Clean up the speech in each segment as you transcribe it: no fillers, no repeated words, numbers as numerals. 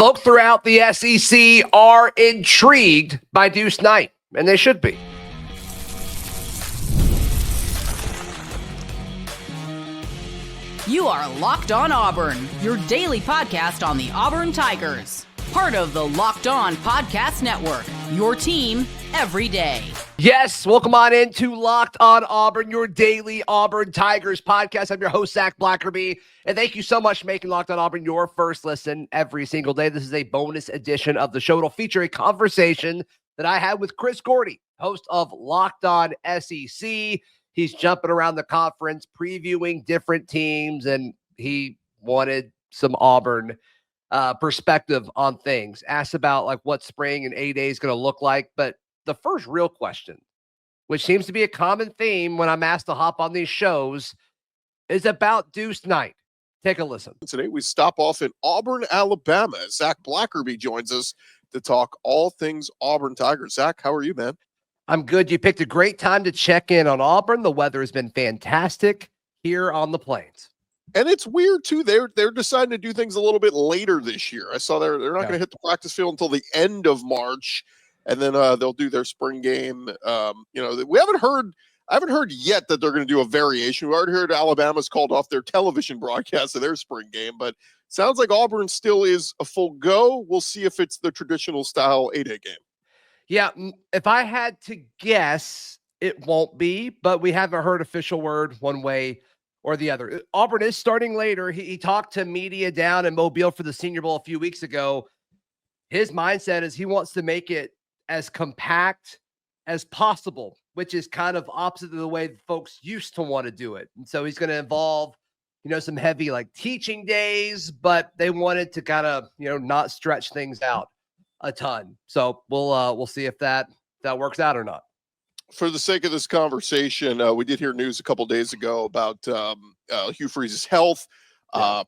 Folk throughout the SEC are intrigued by Deuce Knight, and they should be. You are Locked On Auburn, your daily podcast on the Auburn Tigers. Part of the Locked On Podcast Network, your team every day. Yes, welcome on into Locked On Auburn, your daily Auburn Tigers podcast. I'm your host, Zac Blackerby, and thank you so much for making Locked On Auburn your first listen every single day. This is a bonus edition of the show. It'll feature a conversation that I had with Chris Gordy, host of Locked On SEC. He's jumping around the conference, previewing different teams, and he wanted some Auburn perspective on things. Asked about like what spring and A-Day is going to look like, but the first real question, which seems to be a common theme when I'm asked to hop on these shows, is about Deuce Knight. Take a listen. Today we stop off in Auburn, Alabama. Zac Blackerby joins us to talk all things Auburn Tigers. Zac, how are you, man? I'm good. You picked a great time to check in on Auburn. The weather has been fantastic here on the plains. And it's weird, too. They're deciding to do things a little bit later this year. I saw they're not going to hit the practice field until the end of March. And then they'll do their spring game. I haven't heard yet that they're going to do a variation. We already heard Alabama's called off their television broadcast of their spring game, but sounds like Auburn still is a full go. We'll see if it's the traditional style 8-day game. Yeah, if I had to guess, it won't be, but we haven't heard official word one way or the other. Auburn is starting later. He talked to media down in Mobile for the Senior Bowl a few weeks ago. His mindset is he wants to make it as compact as possible, which is kind of opposite of the way folks used to want to do it. And so he's going to involve, some heavy like teaching days, but they wanted to kind of, not stretch things out a ton. So we'll see if that works out or not. For the sake of this conversation, we did hear news a couple days ago about Hugh Freeze's health.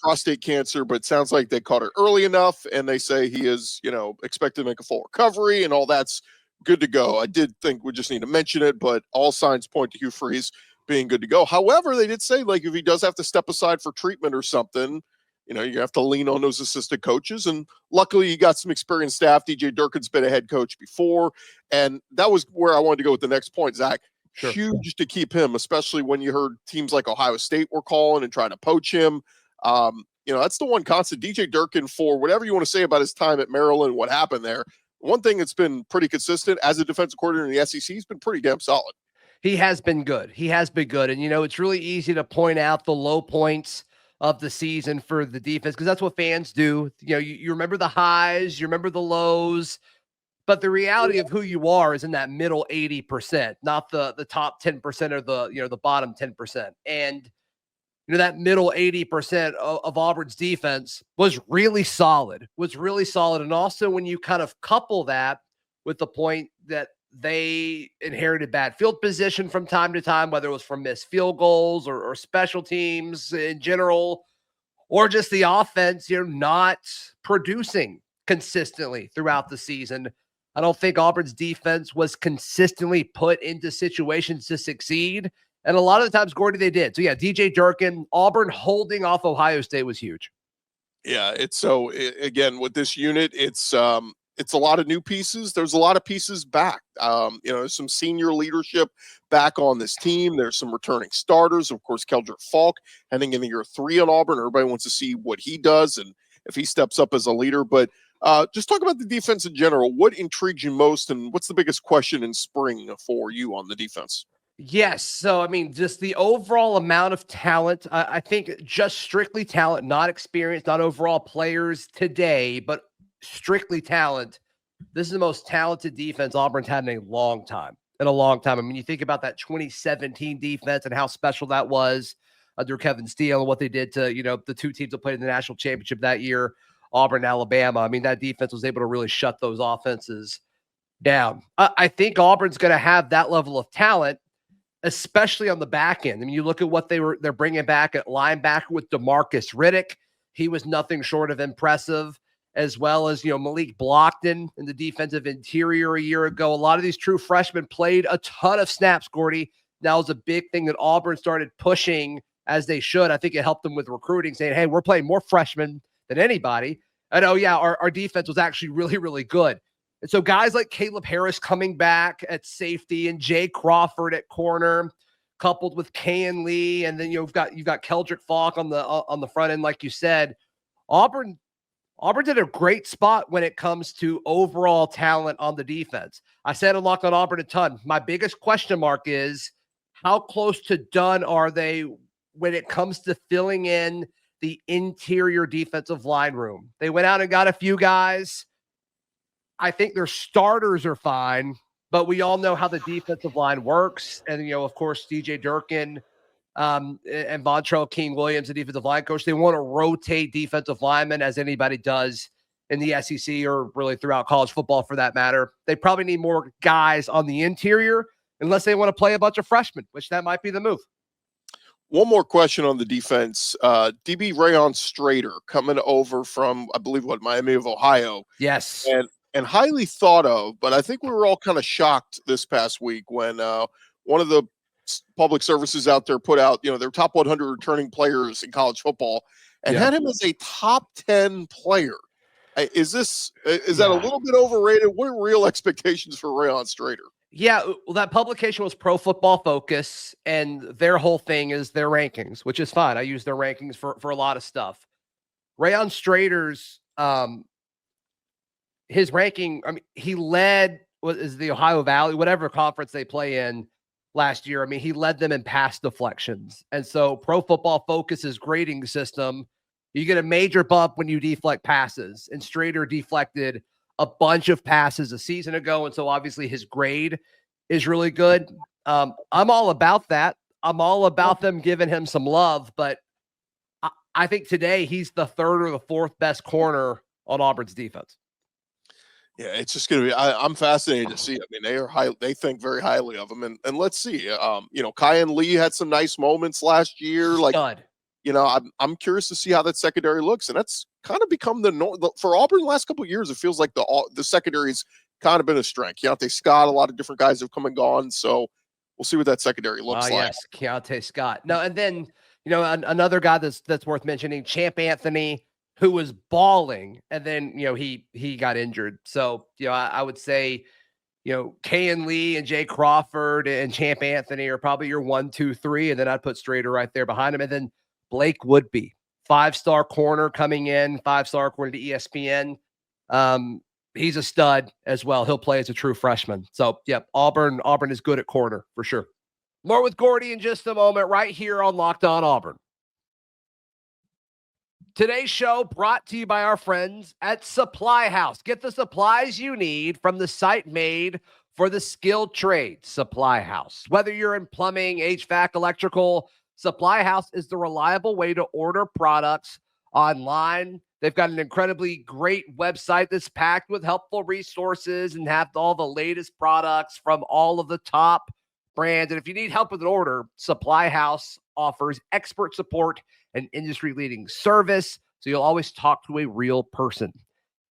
Prostate cancer, but it sounds like they caught it early enough, and they say he is, expected to make a full recovery, and all that's good to go. I did think we just need to mention it, but all signs point to Hugh Freeze being good to go. However, they did say, like, if he does have to step aside for treatment or something, you have to lean on those assistant coaches, and luckily you got some experienced staff. DJ Durkin's been a head coach before, and that was where I wanted to go with the next point, Zac. Sure. Huge to keep him, especially when you heard teams like Ohio State were calling and trying to poach him. That's the one constant. DJ Durkin, for whatever you want to say about his time at Maryland, what happened there, one thing that's been pretty consistent as a defensive coordinator in the SEC, he's been pretty damn solid. He has been good. And, it's really easy to point out the low points of the season for the defense because that's what fans do. You remember the highs, you remember the lows, but the reality of who you are is in that middle 80%, not the top 10% or the bottom 10%. And that middle 80% of Auburn's defense was really solid. And also when you kind of couple that with the point that they inherited bad field position from time to time, whether it was from missed field goals or special teams in general, or just the offense, not producing consistently throughout the season. I don't think Auburn's defense was consistently put into situations to succeed. And a lot of the times, Gordy, they did. So, DJ Durkin, Auburn holding off Ohio State was huge. Yeah, again, with this unit, it's a lot of new pieces. There's a lot of pieces back. There's some senior leadership back on this team. There's some returning starters. Of course, Keldrick Falk heading into year 3 on Auburn. Everybody wants to see what he does and if he steps up as a leader. But just talk about the defense in general. What intrigues you most, and what's the biggest question in spring for you on the defense? Yes. So, just the overall amount of talent, I think just strictly talent, not experience, not overall players today, but strictly talent. This is the most talented defense Auburn's had in a long time. You think about that 2017 defense and how special that was under Kevin Steele and what they did to, the two teams that played in the national championship that year, Auburn, Alabama. That defense was able to really shut those offenses down. I think Auburn's going to have that level of talent, especially on the back end. You look at what they're bringing back at linebacker with DeMarcus Riddick. He was nothing short of impressive, as well as, Malik Blockton in the defensive interior a year ago. A lot of these true freshmen played a ton of snaps, Gordy. That was a big thing that Auburn started pushing as they should. I think it helped them with recruiting, saying, hey, we're playing more freshmen than anybody. And our defense was actually really, really good. And so guys like Caleb Harris coming back at safety and Jay Crawford at corner, coupled with Kayan Lee, and then you've got Keldrick Falk on the front end, like you said. Auburn did a great spot when it comes to overall talent on the defense. I said a lot on Auburn a ton. My biggest question mark is how close to done are they when it comes to filling in the interior defensive line room? They went out and got a few guys. I think their starters are fine, but we all know how the defensive line works. And, of course, DJ Durkin and Vontrell King-Williams, the defensive line coach, they want to rotate defensive linemen as anybody does in the SEC or really throughout college football for that matter. They probably need more guys on the interior unless they want to play a bunch of freshmen, which that might be the move. One more question on the defense. DB Rayon Strader coming over from, I believe, Miami of Ohio. Yes. And highly thought of, but I think we were all kind of shocked this past week when one of the public services out there put out, their top 100 returning players in college football and had him as a top 10 player. Is that a little bit overrated? What are real expectations for Rayon Strader? Yeah, well, that publication was Pro Football Focus, and their whole thing is their rankings, which is fine. I use their rankings for a lot of stuff. Rayon Strader's his ranking, he led the Ohio Valley, whatever conference they play in last year. He led them in pass deflections. And so Pro Football Focus's grading system, you get a major bump when you deflect passes. And Strader deflected a bunch of passes a season ago. And so obviously his grade is really good. I'm all about that. I'm all about them giving him some love, but I think today he's the third or the fourth best corner on Auburn's defense. Yeah, it's just going to be. I'm fascinated to see. They think very highly of him, and let's see. Kayan Lee had some nice moments last year. Stud. I'm curious to see how that secondary looks, and that's kind of become the norm for Auburn the last couple of years. It feels like the secondary's kind of been a strength. Keontae Scott, a lot of different guys have come and gone, so we'll see what that secondary looks like. Yes, Keontae Scott. No, and then another guy that's worth mentioning, Champ Anthony, who was balling, and then, he got injured. So, I would say, Kayan Lee and Jay Crawford and Champ Anthony are probably your 1, 2, 3, and then I'd put Strader right there behind him. And then Blake Woodby, 5-star corner coming in, 5-star according to ESPN. He's a stud as well. He'll play as a true freshman. So, Auburn is good at corner for sure. More with Gordy in just a moment right here on Locked On Auburn. Today's show brought to you by our friends at Supply House. Get the supplies you need from the site made for the skilled trades, Supply House. Whether you're in plumbing, HVAC, electrical, Supply House is the reliable way to order products online. They've got an incredibly great website that's packed with helpful resources and have all the latest products from all of the top brands. And if you need help with an order, Supply House offers expert support and industry-leading service, so you'll always talk to a real person.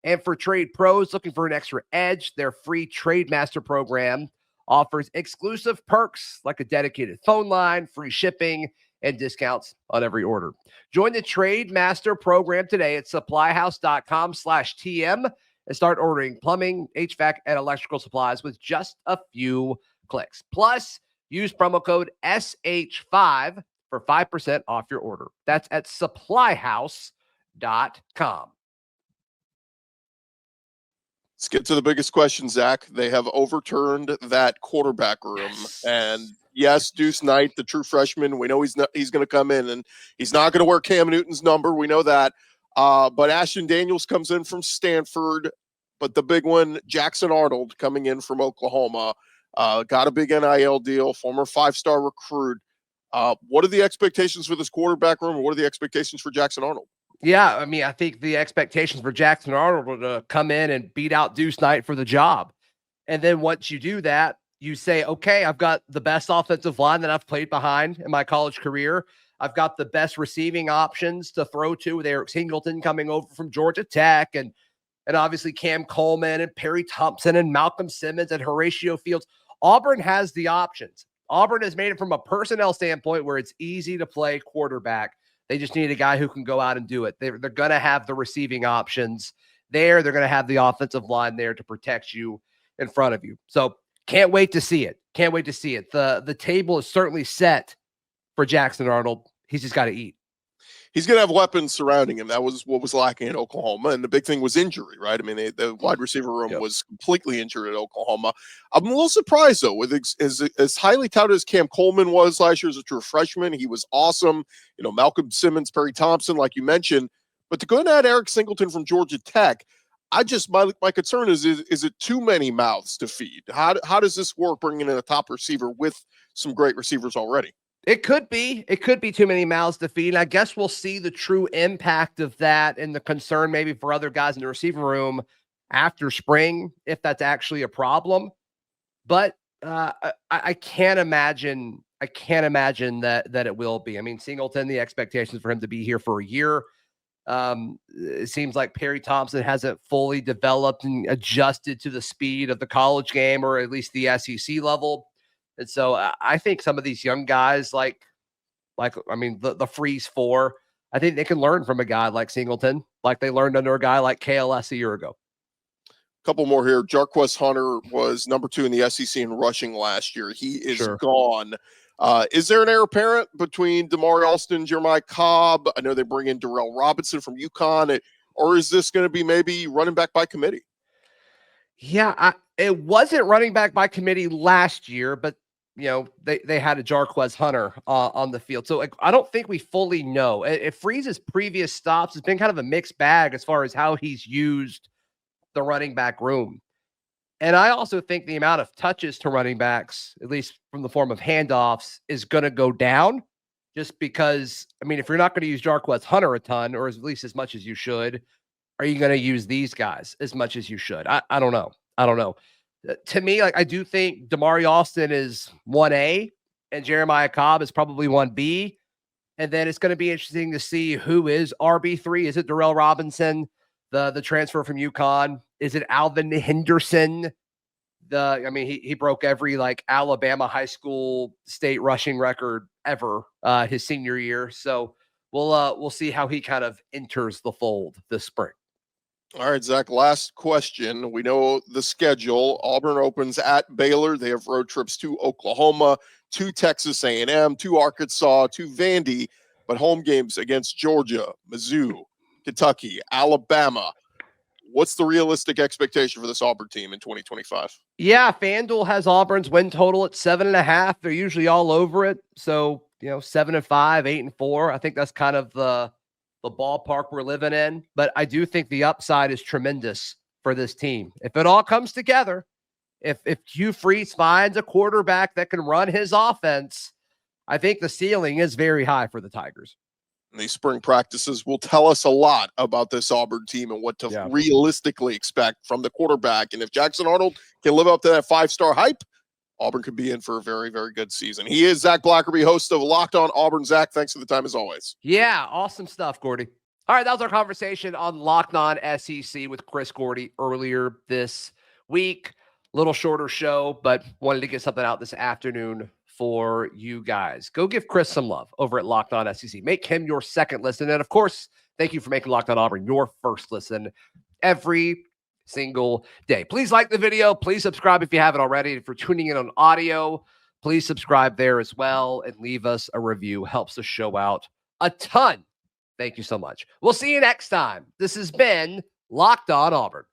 And for trade pros looking for an extra edge, their free Trade Master program offers exclusive perks like a dedicated phone line, free shipping, and discounts on every order. Join the Trade Master program today at supplyhouse.com/TM and start ordering plumbing, HVAC, and electrical supplies with just a few clicks. Plus, use promo code SH5 for 5% off your order. That's at supplyhouse.com. Let's get to the biggest question, Zach. They have overturned that quarterback room. And yes, Deuce Knight, the true freshman, we know he's going to come in and he's not going to wear Cam Newton's number. We know that. But Ashton Daniels comes in from Stanford. But the big one, Jackson Arnold coming in from Oklahoma. Got a big NIL deal, former 5-star recruit. What are the expectations for this quarterback room? And what are the expectations for Jackson Arnold? Yeah, I think the expectations for Jackson Arnold were to come in and beat out Deuce Knight for the job. And then once you do that, you say, okay, I've got the best offensive line that I've played behind in my college career. I've got the best receiving options to throw to with Eric Singleton coming over from Georgia Tech and obviously Cam Coleman and Perry Thompson and Malcolm Simmons and Horatio Fields. Auburn has the options. Auburn has made it from a personnel standpoint where it's easy to play quarterback. They just need a guy who can go out and do it. They're going to have the receiving options there. They're going to have the offensive line there to protect you in front of you. So can't wait to see it. Can't wait to see it. The table is certainly set for Jackson Arnold. He's just got to eat. He's going to have weapons surrounding him. That was what was lacking in Oklahoma. And the big thing was injury, right? I mean, the wide receiver room was completely injured at Oklahoma. I'm a little surprised, though, with as highly touted as Cam Coleman was last year as a true freshman. He was awesome. Malcolm Simmons, Perry Thompson, like you mentioned. But to go and add Eric Singleton from Georgia Tech, my concern is it too many mouths to feed? How does this work, bringing in a top receiver with some great receivers already? It could be too many mouths to feed. And I guess we'll see the true impact of that and the concern maybe for other guys in the receiver room after spring, if that's actually a problem. But I can't imagine that it will be. I mean, Singleton, the expectations for him to be here for a year. It seems like Perry Thompson hasn't fully developed and adjusted to the speed of the college game, or at least the SEC level. And so I think some of these young guys, like the Freeze 4, I think they can learn from a guy like Singleton, like they learned under a guy like KLS a year ago. Couple more here. Jarquez Hunter was number 2 in the SEC in rushing last year. He is gone. Is there an heir apparent between Damari Alston and Jeremiah Cobb? I know they bring in Darrell Robinson from UConn. Or is this going to be maybe running back by committee? Yeah, it wasn't running back by committee last year, but they had a Jarquez Hunter on the field. So I don't think we fully know. If Freeze's previous stops has been kind of a mixed bag as far as how he's used the running back room. And I also think the amount of touches to running backs, at least from the form of handoffs, is going to go down just because, if you're not going to use Jarquez Hunter a ton, or at least as much as you should, are you going to use these guys as much as you should? I don't know. To me, I do think Damari Alston is 1A and Jeremiah Cobb is probably 1B. And then it's going to be interesting to see who is RB3. Is it Darrell Robinson, the transfer from UConn? Is it Alvin Henderson? He broke every Alabama high school state rushing record ever his senior year. So we'll see how he kind of enters the fold this spring. All right, Zach, last question. We know the schedule. Auburn opens at Baylor. They have road trips to Oklahoma, to Texas A&M, to Arkansas, to Vandy, but home games against Georgia, Mizzou, Kentucky, Alabama. What's the realistic expectation for this Auburn team in 2025? Yeah, FanDuel has Auburn's win total at 7.5. They're usually all over it. So, 7-5, 8-4. I think that's kind of the ballpark we're living in. But I do think the upside is tremendous for this team. If it all comes together, if Hugh Freeze finds a quarterback that can run his offense, I think the ceiling is very high for the Tigers. These spring practices will tell us a lot about this Auburn team and what to realistically expect from the quarterback. And if Jackson Arnold can live up to that 5-star hype, Auburn could be in for a very, very good season. He is Zac Blackerby, host of Locked On Auburn. Zach, thanks for the time as always. Yeah, awesome stuff, Gordy. All right, that was our conversation on Locked On SEC with Chris Gordy earlier this week. A little shorter show, but wanted to get something out this afternoon for you guys. Go give Chris some love over at Locked On SEC. Make him your second listen. And of course, thank you for making Locked On Auburn your first listen every single day. Please like the video. Please subscribe if you haven't already. If you're tuning in on audio, please subscribe there as well and leave us a review. Helps the show out a ton. Thank you so much. We'll see you next time. This has been Locked On Auburn.